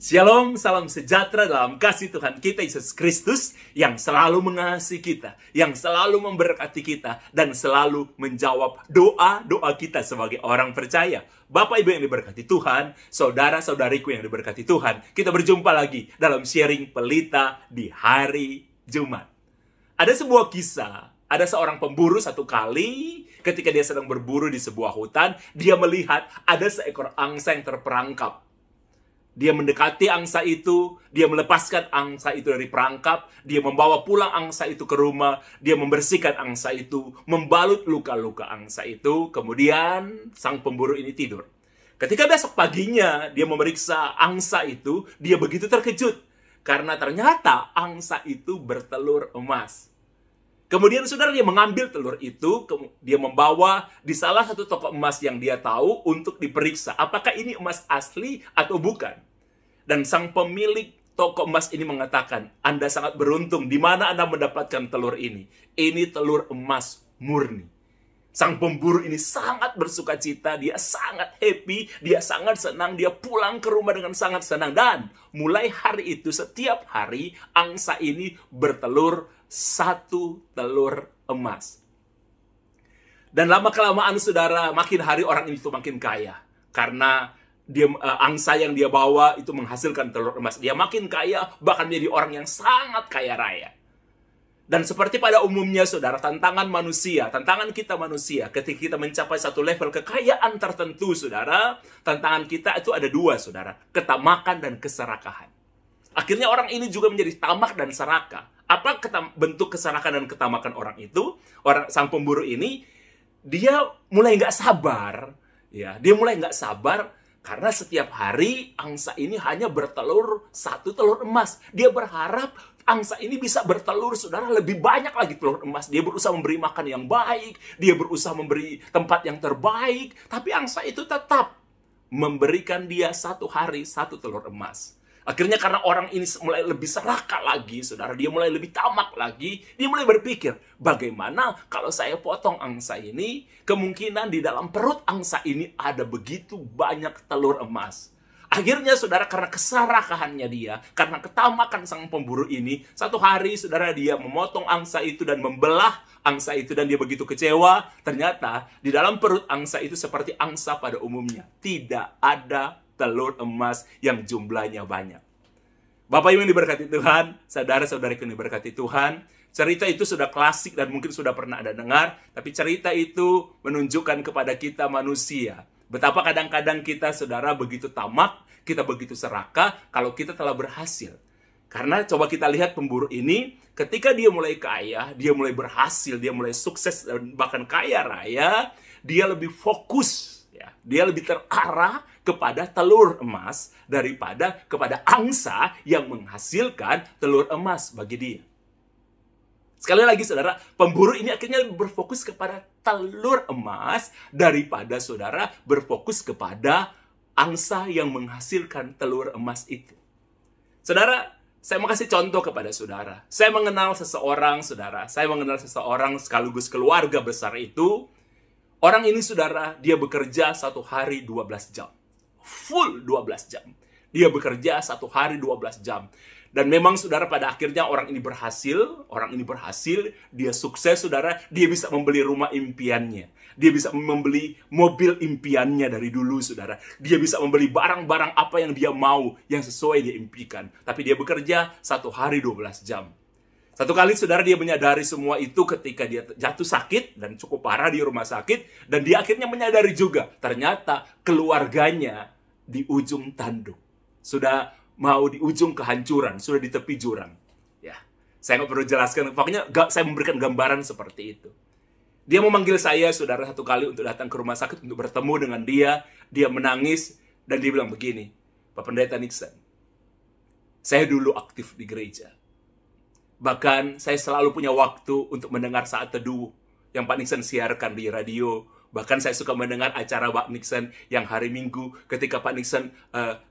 Shalom, salam sejahtera dalam kasih Tuhan kita Yesus Kristus yang selalu mengasihi kita, yang selalu memberkati kita, dan selalu menjawab doa-doa kita sebagai orang percaya. Bapak Ibu yang diberkati Tuhan, saudara-saudariku yang diberkati Tuhan, kita berjumpa lagi dalam sharing pelita di hari Jumat. Ada sebuah kisah, ada seorang pemburu satu kali ketika dia sedang berburu di sebuah hutan, dia melihat ada seekor angsa yang terperangkap. Dia mendekati angsa itu, dia melepaskan angsa itu dari perangkap, dia membawa pulang angsa itu ke rumah, dia membersihkan angsa itu, membalut luka-luka angsa itu, kemudian sang pemburu ini tidur. Ketika besok paginya dia memeriksa angsa itu, dia begitu terkejut, karena ternyata angsa itu bertelur emas. Kemudian saudara dia mengambil telur itu, dia membawa di salah satu toko emas yang dia tahu untuk diperiksa. Apakah ini emas asli atau bukan? Dan sang pemilik toko emas ini mengatakan, Anda sangat beruntung, di mana Anda mendapatkan telur ini? Ini telur emas murni. Sang pemburu ini sangat bersuka cita, dia sangat happy, dia sangat senang, dia pulang ke rumah dengan sangat senang. Dan mulai hari itu, setiap hari, angsa ini bertelur satu telur emas. Dan lama-kelamaan saudara, makin hari orang itu makin kaya. Karena angsa yang dia bawa itu menghasilkan telur emas. Dia makin kaya, bahkan menjadi orang yang sangat kaya raya. Dan seperti pada umumnya saudara, tantangan manusia, tantangan kita manusia, ketika kita mencapai satu level kekayaan tertentu saudara, tantangan kita itu ada dua saudara, ketamakan dan keserakahan. Akhirnya orang ini juga menjadi tamak dan serakah. Apa bentuk keserakan dan ketamakan orang itu? Sang pemburu ini, dia mulai nggak sabar. Ya, dia mulai nggak sabar karena setiap hari angsa ini hanya bertelur satu telur emas. Dia berharap angsa ini bisa bertelur, saudara, lebih banyak lagi telur emas. Dia berusaha memberi makan yang baik, dia berusaha memberi tempat yang terbaik. Tapi angsa itu tetap memberikan dia satu hari satu telur emas. Akhirnya karena orang ini mulai lebih serakah lagi, saudara, dia mulai lebih tamak lagi, dia mulai berpikir, bagaimana kalau saya potong angsa ini, kemungkinan di dalam perut angsa ini ada begitu banyak telur emas. Akhirnya, saudara, karena keserakahannya dia, karena ketamakan sang pemburu ini, satu hari, saudara, dia memotong angsa itu dan membelah angsa itu, dan dia begitu kecewa. Ternyata, di dalam perut angsa itu seperti angsa pada umumnya. Tidak ada telur emas yang jumlahnya banyak. Bapak Ibu yang diberkati Tuhan, saudara-saudariku yang diberkati Tuhan, cerita itu sudah klasik dan mungkin sudah pernah Anda dengar, tapi cerita itu menunjukkan kepada kita manusia, betapa kadang-kadang kita, saudara, begitu tamak, kita begitu serakah kalau kita telah berhasil. Karena coba kita lihat pemburu ini, ketika dia mulai kaya, dia mulai berhasil, dia mulai sukses, dan bahkan kaya raya, dia lebih fokus, ya, dia lebih terarah kepada telur emas daripada kepada angsa yang menghasilkan telur emas bagi dia. Sekali lagi saudara, pemburu ini akhirnya berfokus kepada telur emas daripada saudara berfokus kepada angsa yang menghasilkan telur emas itu. Saudara, saya mau kasih contoh kepada saudara. Saya mengenal seseorang, saudara. Saya mengenal seseorang sekaligus keluarga besar itu. Orang ini, saudara, dia bekerja satu hari 12 jam. Full 12 jam. Dia bekerja satu hari 12 jam. Dan memang, saudara, pada akhirnya orang ini berhasil, dia sukses, saudara, dia bisa membeli rumah impiannya. Dia bisa membeli mobil impiannya dari dulu, saudara. Dia bisa membeli barang-barang apa yang dia mau, yang sesuai dia impikan. Tapi dia bekerja satu hari 12 jam. Satu kali, saudara, dia menyadari semua itu ketika dia jatuh sakit dan cukup parah di rumah sakit. Dan dia akhirnya menyadari juga, ternyata keluarganya di ujung tanduk. Sudah mau di ujung kehancuran, sudah di tepi jurang. Ya, saya nggak perlu jelaskan, pokoknya saya memberikan gambaran seperti itu. Dia memanggil saya, saudara, satu kali untuk datang ke rumah sakit untuk bertemu dengan dia. Dia menangis dan dia bilang begini, Pak Pendeta Nixon, saya dulu aktif di gereja. Bahkan saya selalu punya waktu untuk mendengar saat teduh yang Pak Nixon siarkan di radio. Bahkan saya suka mendengar acara Pak Nixon yang hari Minggu ketika Pak Nixon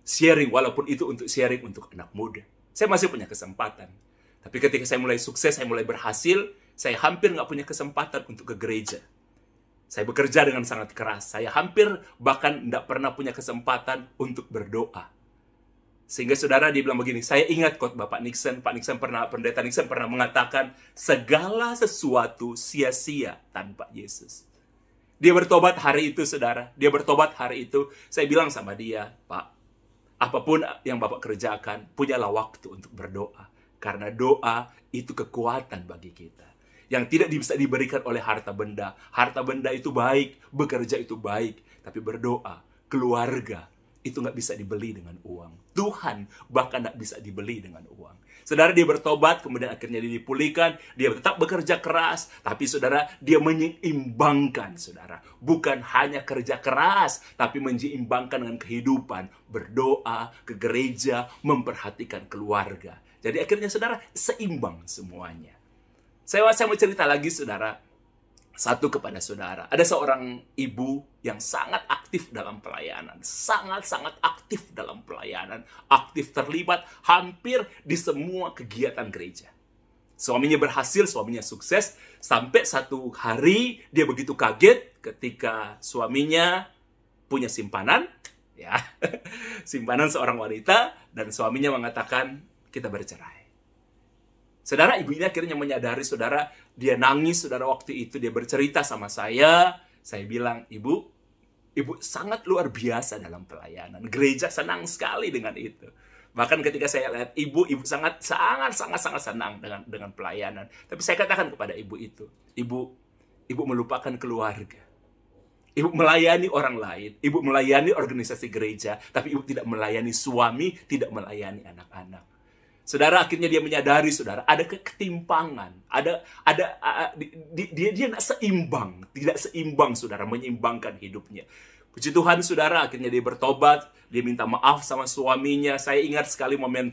sharing, walaupun itu untuk sharing untuk anak muda. Saya masih punya kesempatan. Tapi ketika saya mulai sukses, saya mulai berhasil, saya hampir nggak punya kesempatan untuk ke gereja. Saya bekerja dengan sangat keras. Saya hampir bahkan nggak pernah punya kesempatan untuk berdoa. Sehingga saudara dia bilang begini, saya ingat kok Pak Nixon Pendeta Nixon pernah mengatakan, segala sesuatu sia-sia tanpa Yesus. Dia bertobat hari itu, saudara. Dia bertobat hari itu. Saya bilang sama dia, Pak, apapun yang Bapak kerjakan, punyalah waktu untuk berdoa. Karena doa itu kekuatan bagi kita. Yang tidak bisa diberikan oleh harta benda. Harta benda itu baik, bekerja itu baik. Tapi berdoa, keluarga, itu nggak bisa dibeli dengan uang. Tuhan bahkan nggak bisa dibeli dengan uang. Saudara, dia bertobat, kemudian akhirnya dia dipulihkan. Dia tetap bekerja keras, tapi saudara, dia menyeimbangkan, saudara. Bukan hanya kerja keras, tapi menyeimbangkan dengan kehidupan. Berdoa, ke gereja, memperhatikan keluarga. Jadi akhirnya saudara, seimbang semuanya. Saya mau cerita lagi, saudara. Satu kepada saudara, ada seorang ibu yang sangat aktif dalam pelayanan, sangat-sangat aktif dalam pelayanan, aktif terlibat hampir di semua kegiatan gereja. Suaminya berhasil, suaminya sukses, sampai satu hari dia begitu kaget ketika suaminya punya simpanan, ya, simpanan seorang wanita, dan suaminya mengatakan, kita bercerai. Saudara, ibu ini akhirnya menyadari, saudara, dia nangis, saudara, waktu itu dia bercerita sama saya bilang, ibu sangat luar biasa dalam pelayanan. Gereja senang sekali dengan itu. Bahkan ketika saya lihat ibu sangat senang dengan pelayanan. Tapi saya katakan kepada ibu itu, ibu melupakan keluarga. Ibu melayani orang lain, ibu melayani organisasi gereja, tapi ibu tidak melayani suami, tidak melayani anak-anak. Saudara, akhirnya dia menyadari, saudara, ada ketimpangan, dia tidak seimbang, saudara, menyeimbangkan hidupnya. Puji Tuhan, saudara, akhirnya dia bertobat, dia minta maaf sama suaminya. Saya ingat sekali momen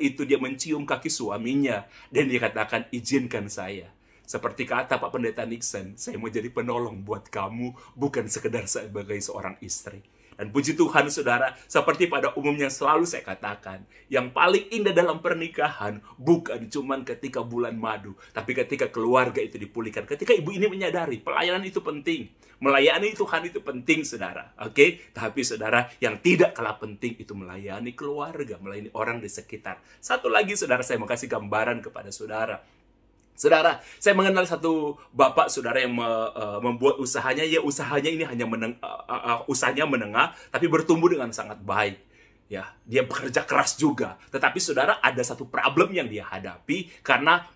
itu dia mencium kaki suaminya, dan dia katakan, izinkan saya. Seperti kata Pak Pendeta Nixon, saya mau jadi penolong buat kamu, bukan sekedar sebagai seorang istri. Dan puji Tuhan, saudara, seperti pada umumnya selalu saya katakan, yang paling indah dalam pernikahan bukan cuman ketika bulan madu, tapi ketika keluarga itu dipulihkan. Ketika ibu ini menyadari pelayanan itu penting, melayani Tuhan itu penting, saudara. Oke? Tapi saudara, yang tidak kalah penting itu melayani keluarga, melayani orang di sekitar. Satu lagi, saudara, saya mau kasih gambaran kepada saudara. Saudara, saya mengenal satu bapak, saudara, yang membuat usahanya. Ya, usahanya ini hanya usahanya menengah, tapi bertumbuh dengan sangat baik. Ya, dia bekerja keras juga. Tetapi saudara, ada satu problem yang dia hadapi karena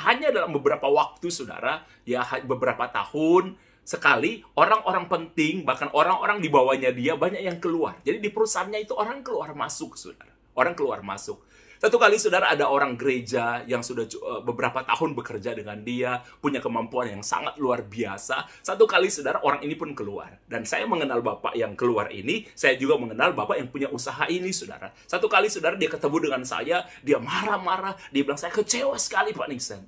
hanya dalam beberapa waktu, saudara, ya beberapa tahun sekali orang-orang penting, bahkan orang-orang di bawahnya dia banyak yang keluar. Jadi di perusahaannya itu orang keluar masuk, saudara. Orang keluar masuk. Satu kali, saudara, ada orang gereja yang sudah beberapa tahun bekerja dengan dia, punya kemampuan yang sangat luar biasa. Satu kali, saudara, orang ini pun keluar. Dan saya mengenal bapak yang keluar ini, saya juga mengenal bapak yang punya usaha ini, saudara. Satu kali, saudara, dia ketemu dengan saya, dia marah-marah, dia bilang, saya kecewa sekali, Pak Nixon.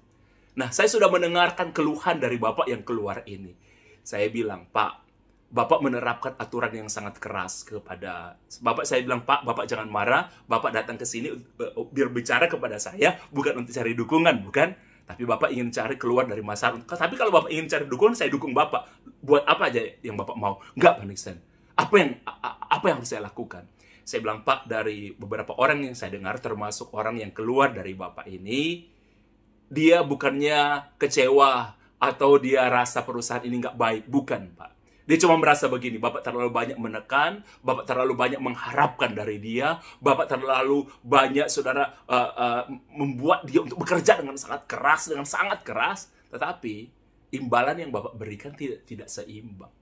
Nah, saya sudah mendengarkan keluhan dari bapak yang keluar ini. Saya bilang, Pak, Bapak menerapkan aturan yang sangat keras kepada Bapak. Saya bilang, Pak, Bapak jangan marah. Bapak datang ke sini biar bicara kepada saya, bukan untuk cari dukungan, bukan? Tapi Bapak ingin cari keluar dari masalah. Tapi kalau Bapak ingin cari dukungan, saya dukung Bapak. Buat apa aja yang Bapak mau? Enggak, Pak Nixon. Apa yang harus saya lakukan? Saya bilang, Pak, dari beberapa orang yang saya dengar, termasuk orang yang keluar dari Bapak ini, dia bukannya kecewa atau dia rasa perusahaan ini nggak baik. Bukan, Pak. Dia cuma merasa begini, Bapak terlalu banyak menekan, Bapak terlalu banyak mengharapkan dari dia, Bapak terlalu banyak, saudara, membuat dia untuk bekerja dengan sangat keras, tetapi imbalan yang Bapak berikan tidak seimbang.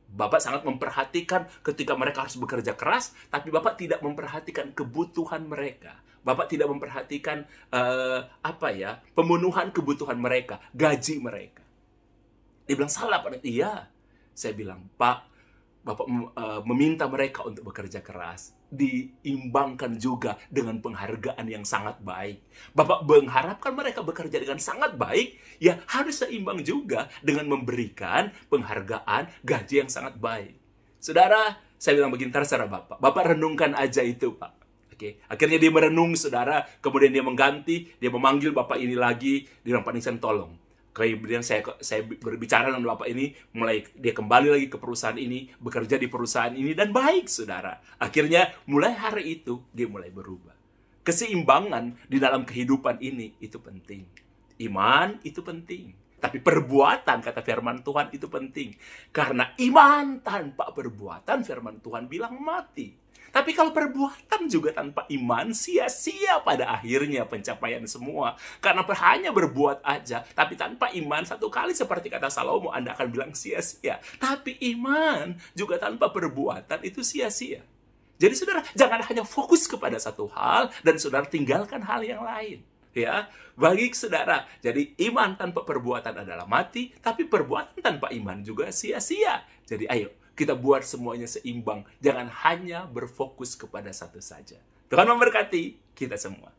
Bapak sangat memperhatikan ketika mereka harus bekerja keras, tapi Bapak tidak memperhatikan kebutuhan mereka. Bapak tidak memperhatikan pemenuhan kebutuhan mereka, gaji mereka. Dia bilang, salah, Pak. Iya. Saya bilang, Pak, Bapak meminta mereka untuk bekerja keras, diimbangkan juga dengan penghargaan yang sangat baik. Bapak mengharapkan mereka bekerja dengan sangat baik, ya harus seimbang juga dengan memberikan penghargaan, gaji yang sangat baik. Saudara, saya bilang begini, terserah Bapak. Bapak renungkan aja itu, Pak. Oke. Akhirnya dia merenung, saudara, kemudian dia mengganti, dia memanggil Bapak ini lagi, dia bilang, Pak Nixon, tolong. Kemudian saya berbicara dengan bapak ini, mulai dia kembali lagi ke perusahaan ini, bekerja di perusahaan ini, dan baik, saudara. Akhirnya, mulai hari itu, dia mulai berubah. Keseimbangan di dalam kehidupan ini, itu penting. Iman, itu penting. Tapi perbuatan, kata firman Tuhan, itu penting. Karena iman tanpa perbuatan, firman Tuhan bilang mati. Tapi kalau perbuatan juga tanpa iman, sia-sia pada akhirnya pencapaian semua. Karena hanya berbuat aja, tapi tanpa iman, satu kali seperti kata Salomo, Anda akan bilang sia-sia. Tapi iman juga tanpa perbuatan itu sia-sia. Jadi saudara, jangan hanya fokus kepada satu hal, dan saudara tinggalkan hal yang lain. Ya, bagi saudara, jadi iman tanpa perbuatan adalah mati, tapi perbuatan tanpa iman juga sia-sia. Jadi ayo, kita buat semuanya seimbang. Jangan hanya berfokus kepada satu saja. Tuhan memberkati kita semua.